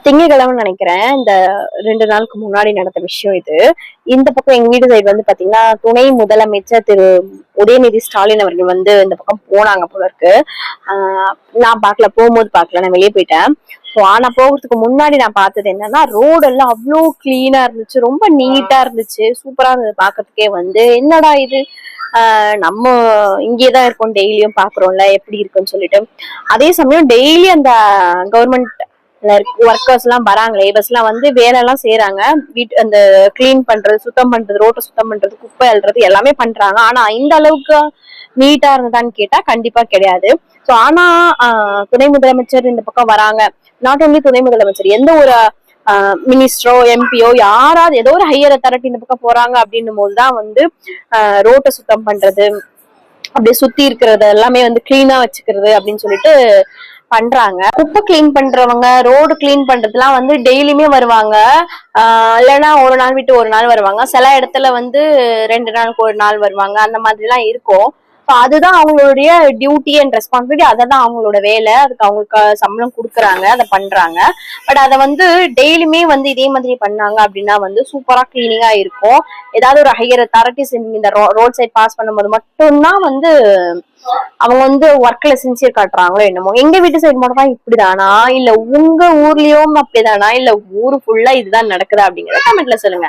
திங்கட்கிழமை நினைக்கிறேன். இந்த 2 நாளுக்கு முன்னாடி நடந்த விஷயம் இது. இந்த பக்கம் எங்க வீடு சைடு வந்து பாத்தீங்கன்னா, துணை முதலமைச்சர் திரு உதயநிதி ஸ்டாலின் அவர்கள் வந்து இந்த பக்கம் போனாங்க போல இருக்கு. நான் பாக்கல, போகும்போது பாக்கல, நான் வெளியே போயிட்டேன். ஆனா போகிறதுக்கு முன்னாடி நான் பார்த்தது என்னன்னா, ரோடு எல்லாம் அவ்வளோ கிளீனா இருந்துச்சு, ரொம்ப நீட்டா இருந்துச்சு, சூப்பரா இருந்தது பாக்குறதுக்கே. வந்து என்னடா இது, நம்ம இங்கேதான் இருக்கோம், டெய்லியும் பாக்குறோம்ல எப்படி இருக்குன்னு சொல்லிட்டு. அதே சமயம் டெய்லி அந்த கவர்மெண்ட் ஒர்க்கர்ஸ் எல்லாம் வராங்க, லேபர்ஸ் எல்லாம் வந்து வேலை எல்லாம் செய்யறாங்க. வீட்டு அந்த கிளீன் பண்றது, சுத்தம் பண்றது, ரோட்டை சுத்தம் பண்றது, குப்பை அள்ளுறது எல்லாமே பண்றாங்க. ஆனா இந்த அளவுக்கு நீட்டா இருந்ததான்னு கேட்டா கண்டிப்பா கிடையாது. சோ ஆனா துணை முதலமைச்சர் இந்த பக்கம் வராங்க. நாட் ஓன்லி துணை முதலமைச்சர், எந்த ஒரு மினிஸ்டரோ எம்பியோ யாராவது ஏதோ ஒரு ஹையர் அத்தாரிட்டி இந்த பக்கம் போறாங்க அப்படின்னும் போதுதான் வந்து ரோட்டை சுத்தம் பண்றது, அப்படியே சுத்தி இருக்கிறது எல்லாமே வந்து கிளீனா வச்சுக்கிறது அப்படின்னு சொல்லிட்டு பண்றாங்க. குப்பை கிளீன் பண்றவங்க, ரோடு கிளீன் பண்றதுலாம் வந்து டெய்லியுமே வருவாங்க. இல்லைன்னா ஒரு நாள் விட்டு ஒரு நாள் வருவாங்க. சில இடத்துல வந்து 2 நாளுக்கு ஒரு நாள் வருவாங்க. அந்த மாதிரி எல்லாம் இருக்கும். அதுதான் அவங்களுடைய டியூட்டி அண்ட் ரெஸ்பான்சிபிலிட்டி. அததான் அவங்களோட வேலை. அதுக்கு அவங்களுக்கு சம்பளம் கொடுக்குறாங்க, அதை பண்றாங்க. பட் அதை வந்து டெய்லியுமே வந்து இதே மாதிரி பண்ணாங்க அப்படின்னா வந்து சூப்பரா கிளீனிங்கா இருக்கும். ஏதாவது ஒரு ஹையர் அத்தாரிட்டிஸ் இந்த ரோட் சைட் பாஸ் பண்ணும்போது மட்டும்தான் வந்து அவங்க வந்து ஒர்க்ல சின்சியர் காட்டுறாங்களோ என்னமோ. எங்க வீட்டு சைடு மட்டும் தான் இப்படிதானா, இல்ல உங்க ஊர்லயும் அப்படிதானா, இல்ல ஊரு ஃபுல்லா இதுதான் நடக்குதா அப்படிங்கறத கமெண்ட்ல சொல்லுங்க.